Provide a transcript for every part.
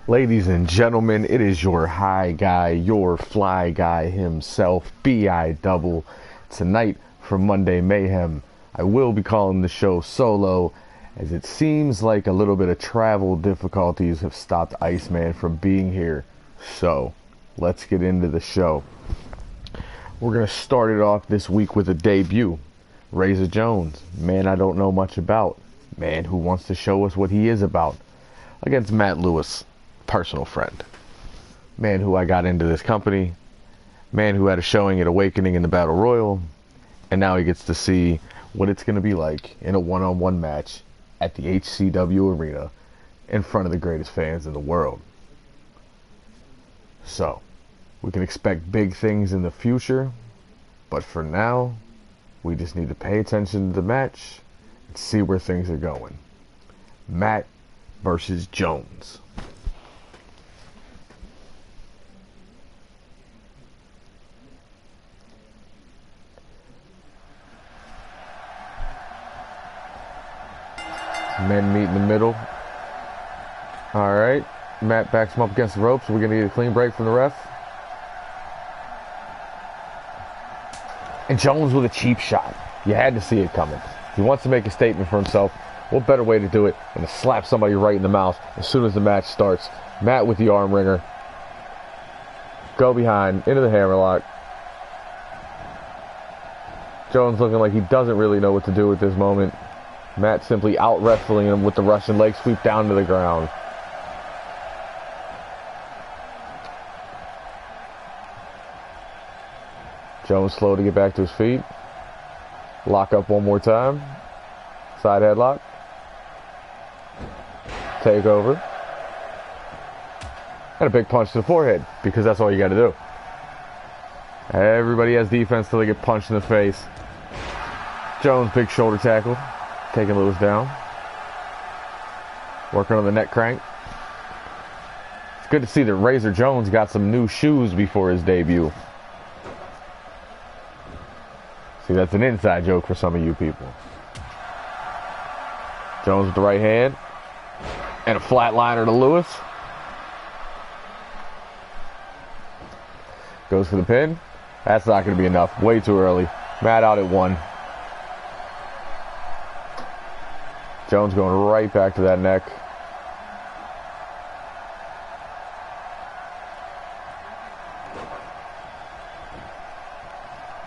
Ladies and gentlemen, it is your high guy, your fly guy himself, B.I. Double. Tonight for Monday Mayhem, I will be calling the show solo, as it seems like a little bit of travel difficulties have stopped Iceman from being here. So, let's get into the show. We're going to start it off this week with a debut. Razor Jones, man I don't know much about, man who wants to show us what he is about, against Matt Lewis. Personal friend, man who I got into this company, man who had a showing at Awakening in the Battle Royal, and now he gets to see what it's going to be like in a one-on-one match at the HCW arena in front of the greatest fans in the world. So, we can expect big things in the future, but for now, we just need to pay attention to the match and see where things are going. Matt versus Jones. Men meet in the middle. Alright. Matt backs him up against the ropes. We're going to get a clean break from the ref. And Jones with a cheap shot. You had to see it coming. If he wants to make a statement for himself, what better way to do it than to slap somebody right in the mouth as soon as the match starts. Matt with the arm wringer. Go behind, into the hammerlock. Jones looking like he doesn't really know what to do at this moment. Matt simply out-wrestling him with the Russian leg sweep down to the ground. Jones slow to get back to his feet. Lock up one more time. Side headlock. Take over. And a big punch to the forehead, because that's all you got to do. Everybody has defense till they get punched in the face. Jones, big shoulder tackle. Taking Lewis down. Working on the neck crank. It's good to see that Razor Jones got some new shoes before his debut. See, that's an inside joke for some of you people. Jones with the right hand. And a flatliner to Lewis. Goes for the pin. That's not going to be enough. Way too early. Matt out at 1. Jones going right back to that neck.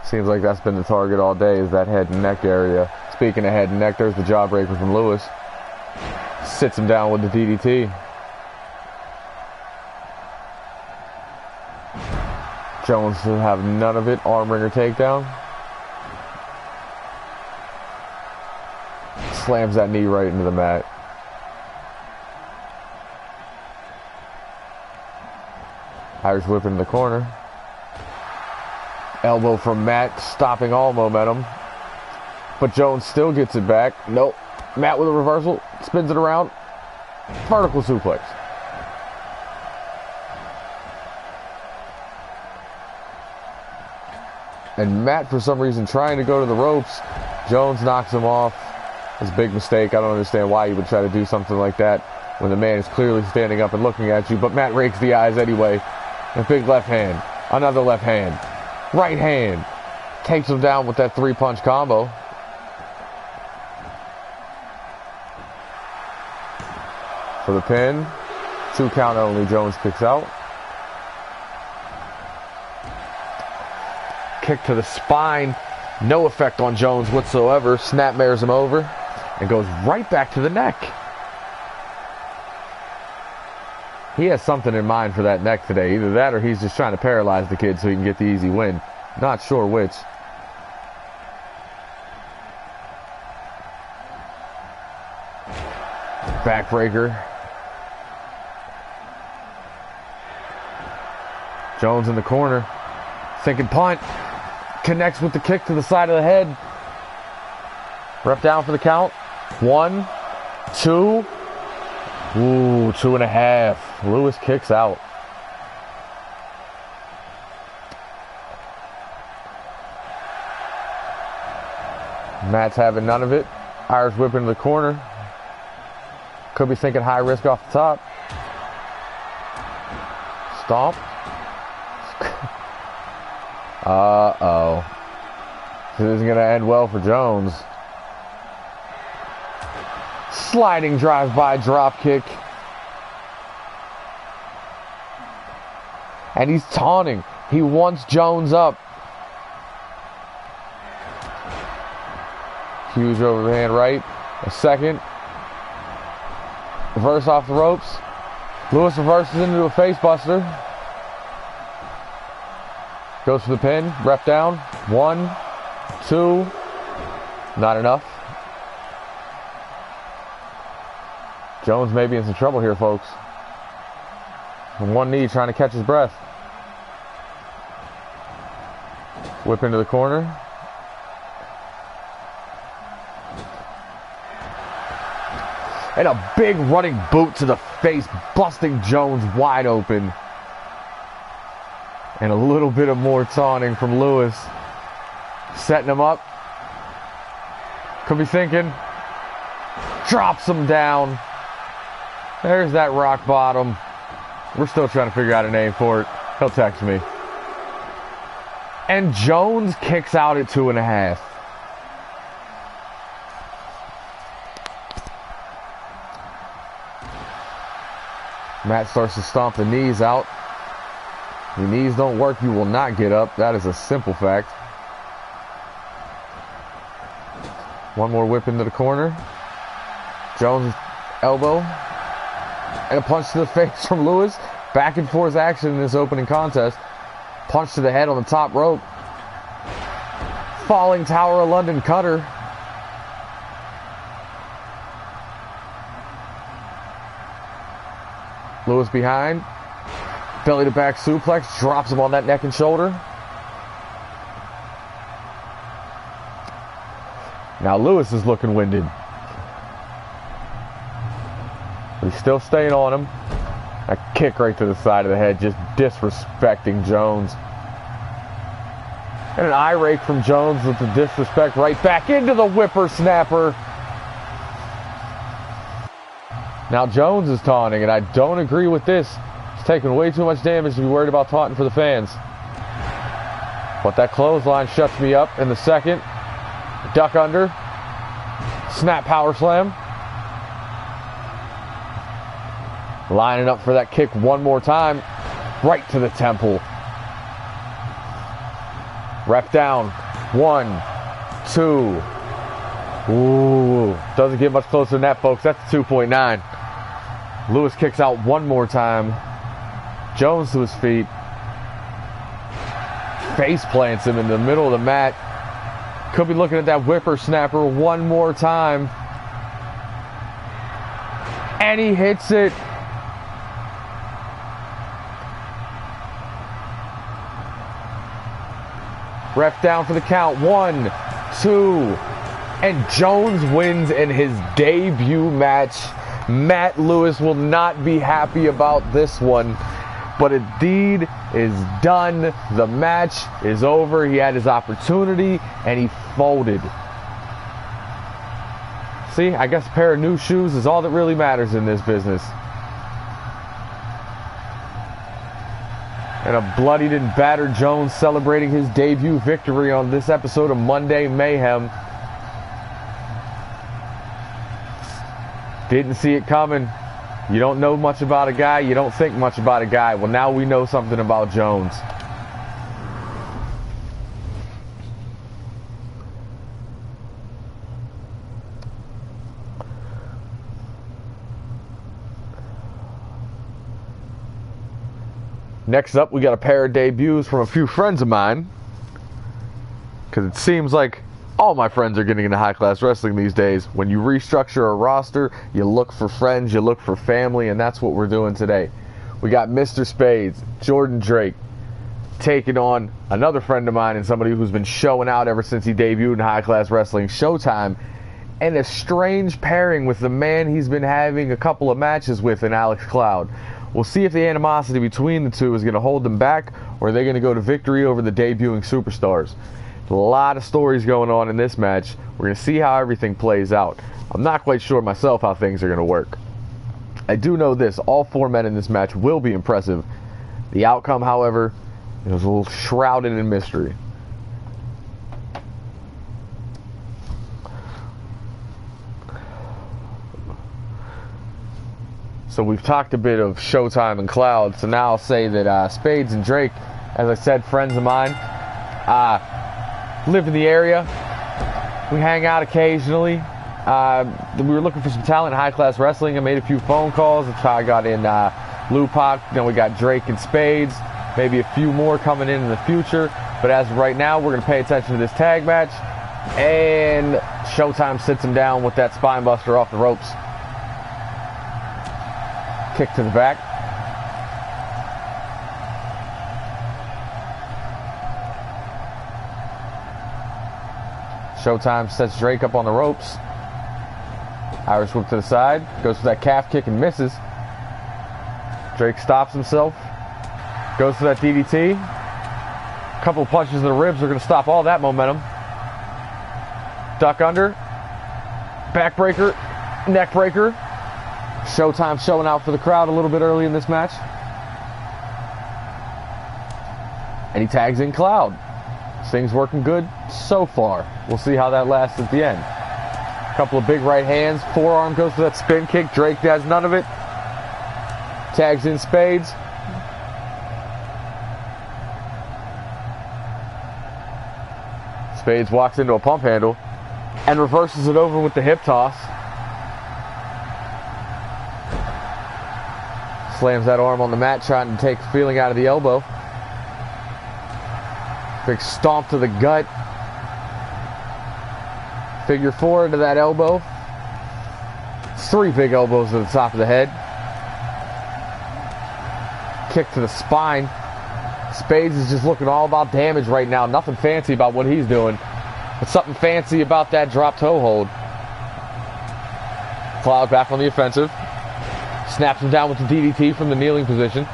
Seems like that's been the target all day, is that head and neck area. Speaking of head and neck, there's the jawbreaker from Lewis. Sits him down with the DDT. Jones will have none of it. Arm wringer takedown. Slams that knee right into the mat. Irish whip in the corner. Elbow from Matt, stopping all momentum. But Jones still gets it back. Nope. Matt with a reversal. Spins it around. Vertical suplex. And Matt, for some reason, trying to go to the ropes. Jones knocks him off. It's a big mistake. I don't understand why you would try to do something like that when the man is clearly standing up and looking at you. But Matt rakes the eyes anyway. A big left hand. Another left hand. Right hand. Takes him down with that 3-punch combo. For the pin. 2 count only. Jones kicks out. Kick to the spine. No effect on Jones whatsoever. Snapmares him over. And goes right back to the neck. He has something in mind for that neck today. Either that or he's just trying to paralyze the kid so he can get the easy win. Not sure which. Backbreaker. Jones in the corner. Sinking punt. Connects with the kick to the side of the head. Ref down for the count. 1, 2. Ooh, 2.5. Lewis kicks out. Matt's having none of it. Irish whip into the corner. Could be thinking high risk off the top. Stomp. Uh-oh. This isn't going to end well for Jones. Sliding drive-by drop kick. And he's taunting. He wants Jones up. Huge overhand right. A second. Reverse off the ropes. Lewis reverses into a face buster. Goes for the pin. Ref down. 1, 2. Not enough. Jones may be in some trouble here, folks. On one knee, trying to catch his breath. Whip into the corner. And a big running boot to the face, busting Jones wide open. And a little bit of more taunting from Lewis. Setting him up. Could be thinking. Drops him down. There's that rock bottom. We're still trying to figure out a name for it. He'll text me. And Jones kicks out at 2.5. Matt starts to stomp the knees out. Your knees don't work, you will not get up. That is a simple fact. One more whip into the corner. Jones' elbow. And a punch to the face from Lewis. Back and forth action in this opening contest. Punch to the head on the top rope. Falling Tower of London cutter. Lewis behind. Belly to back suplex. Drops him on that neck and shoulder. Now Lewis is looking winded. He's still staying on him. A kick right to the side of the head, just disrespecting Jones. And an eye rake from Jones with the disrespect right back into the whippersnapper. Now Jones is taunting, and I don't agree with this. He's taking way too much damage to be worried about taunting for the fans. But that clothesline shuts me up in the second. Duck under. Snap power slam. Lining up for that kick one more time. Right to the temple. Ref down. 1, 2. Ooh. Doesn't get much closer than that, folks. That's 2.9. Lewis kicks out one more time. Jones to his feet. Face plants him in the middle of the mat. Could be looking at that whippersnapper one more time. And he hits it. Ref down for the count. 1, 2. And Jones wins in his debut match. Matt Lewis will not be happy about this one. But a deed is done. The match is over. He had his opportunity and he folded. See, I guess a pair of new shoes is all that really matters in this business. And a bloodied and battered Jones celebrating his debut victory on this episode of Monday Mayhem. Didn't see it coming. You don't know much about a guy, you don't think much about a guy. Well, now we know something about Jones. Next up, we got a pair of debuts from a few friends of mine. Because it seems like all my friends are getting into high-class wrestling these days. When you restructure a roster, you look for friends, you look for family, and that's what we're doing today. We got Mr. Spades, Jordan Drake, taking on another friend of mine and somebody who's been showing out ever since he debuted in high-class wrestling, Showtime, and a strange pairing with the man he's been having a couple of matches with in Alex Cloud. We'll see if the animosity between the two is going to hold them back, or are they going to go to victory over the debuting superstars. A lot of stories going on in this match. We're going to see how everything plays out. I'm not quite sure myself how things are going to work. I do know this. All four men in this match will be impressive. The outcome, however, was a little shrouded in mystery. So we've talked a bit of Showtime and Cloud, so now I'll say that Spades and Drake, as I said, friends of mine, live in the area. We hang out occasionally. We were looking for some talent in high-class wrestling. I made a few phone calls. That's how I got in Lupac. Then we got Drake and Spades. Maybe a few more coming in the future. But as of right now, we're going to pay attention to this tag match. And Showtime sits him down with that spine buster off the ropes. Kick to the back. Showtime sets Drake up on the ropes. Irish whip to the side. Goes for that calf kick and misses. Drake stops himself. Goes for that DDT. A couple of punches in the ribs are going to stop all that momentum. Duck under. Backbreaker. Neck breaker. Showtime showing out for the crowd a little bit early in this match. And he tags in Cloud. Things working good so far. We'll see how that lasts at the end. A couple of big right hands. Forearm goes for that spin kick. Drake does none of it. Tags in Spades. Spades walks into a pump handle and reverses it over with the hip toss. Slams that arm on the mat, trying to take the feeling out of the elbow. Big stomp to the gut. Figure four into that elbow. 3 big elbows to the top of the head. Kick to the spine. Spades is just looking all about damage right now. Nothing fancy about what he's doing, but something fancy about that drop toe hold. Cloud back on the offensive. Snaps him down with the DDT from the kneeling position.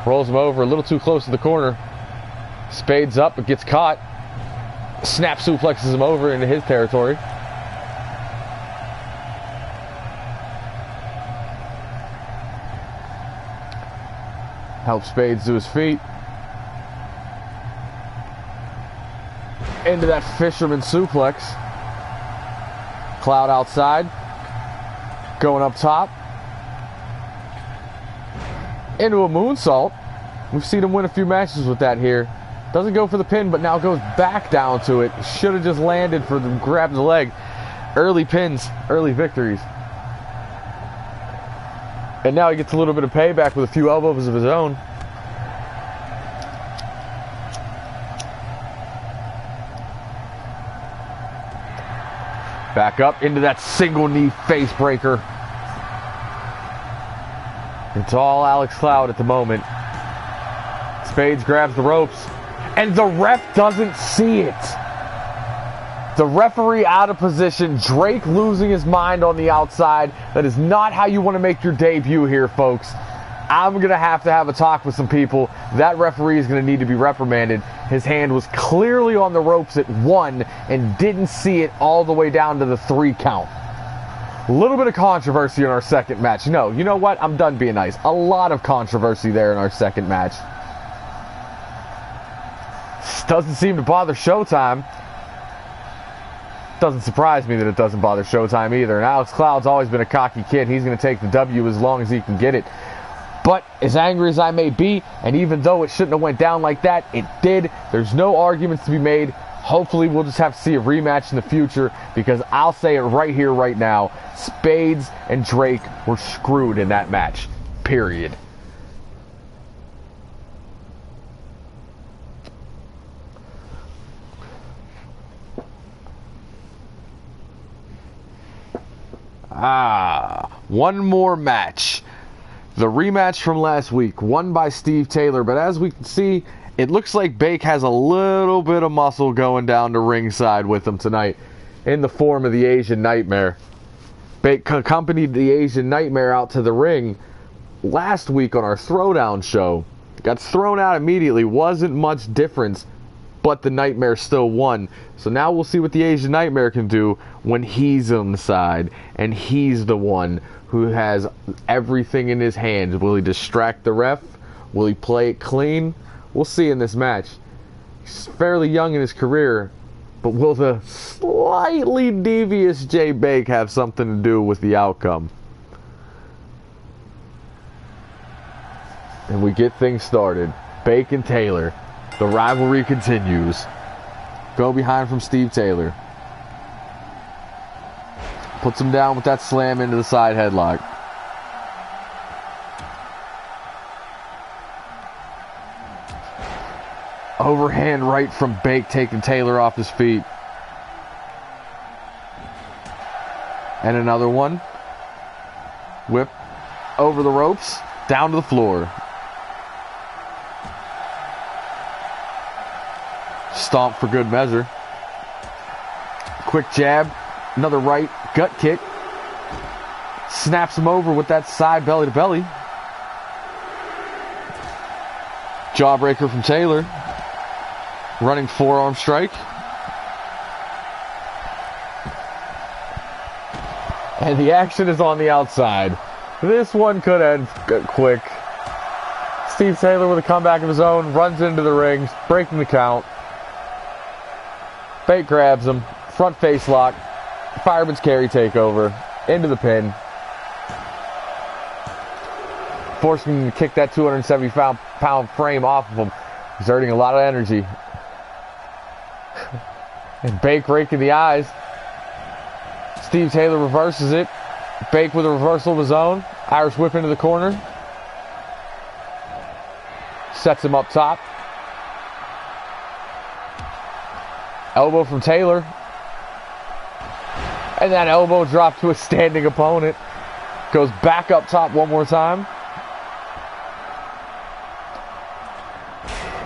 Rolls him over a little too close to the corner. Spades up, but gets caught. Snap suplexes him over into his territory. Helps Spades to his feet. Into that fisherman suplex. Cloud outside. Going up top. Into a moonsault. We've seen him win a few matches with that here. Doesn't go for the pin, but now goes back down to it. Should have just landed for the grab the leg. Early pins, early victories. And now he gets a little bit of payback with a few elbows of his own. Back up into that single knee face breaker. It's all Alex Cloud at the moment. Spades grabs the ropes, and the ref doesn't see it. The referee out of position. Drake losing his mind on the outside. That is not how you want to make your debut here, folks. I'm going to have a talk with some people. That referee is going to need to be reprimanded. His hand was clearly on the ropes at 1 and didn't see it all the way down to the 3 count. A little bit of controversy in our second match. No, you know what? I'm done being nice. A lot of controversy there in our second match. Doesn't seem to bother Showtime. Doesn't surprise me that it doesn't bother Showtime either. And Alex Cloud's always been a cocky kid. He's going to take the W as long as he can get it. But as angry as I may be, and even though it shouldn't have went down like that, it did. There's no arguments to be made. Hopefully we'll just have to see a rematch in the future, because I'll say it right here, right now. Spades and Drake were screwed in that match. Period. One more match. The rematch from last week, won by Steve Taylor, but as we can see, it looks like Bake has a little bit of muscle going down to ringside with him tonight in the form of the Asian Nightmare. Bake accompanied the Asian Nightmare out to the ring last week on our Throwdown show. Got thrown out immediately. Wasn't much difference but the Nightmare still won. So now we'll see what the Asian Nightmare can do when he's on the side and he's the one who has everything in his hands. Will he distract the ref? Will he play it clean? We'll see in this match. He's fairly young in his career, but will the slightly devious Jay Bake have something to do with the outcome? And we get things started. Bake and Taylor. The rivalry continues. Go behind from Steve Taylor. Puts him down with that slam into the side headlock. Overhand right from Bake, taking Taylor off his feet. And another one. Whip over the ropes, down to the floor. Stomp for good measure. Quick jab. Another right gut kick. Snaps him over with that side belly to belly. Jawbreaker from Taylor. Running forearm strike. And the action is on the outside. This one could end quick. Steve Taylor with a comeback of his own. Runs into the ring. Breaking the count. Bake grabs him. Front face lock. Fireman's carry takeover. Into the pin. Forcing him to kick that 270-pound frame off of him. Exerting a lot of energy. And Bake raking the eyes. Steve Taylor reverses it. Bake with a reversal of his own. Irish whip into the corner. Sets him up top. Elbow from Taylor. And that elbow drop to a standing opponent. Goes back up top one more time.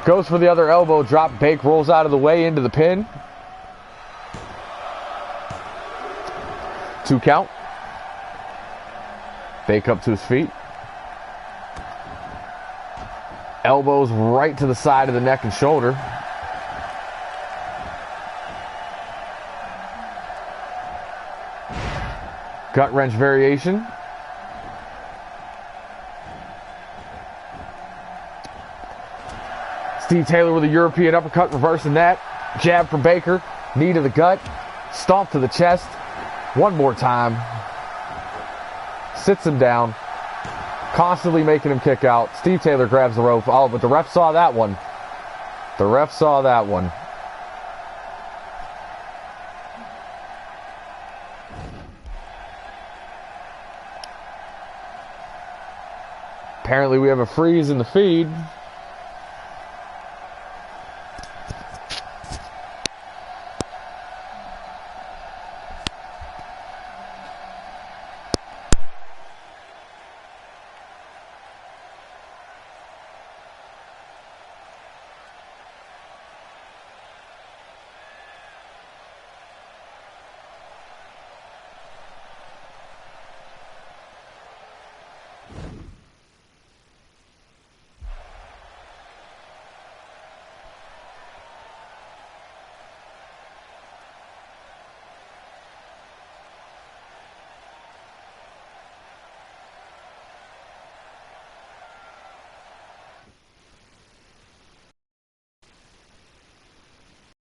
Goes for the other elbow drop. Bake rolls out of the way into the pin. 2 count. Bake up to his feet. Elbows right to the side of the neck and shoulder. Gut wrench variation. Steve Taylor with a European uppercut, reversing that. Jab from Baker. Knee to the gut. Stomp to the chest. One more time. Sits him down. Constantly making him kick out. Steve Taylor grabs the rope. Oh, but the ref saw that one. The ref saw that one. Apparently we have a freeze in the feed.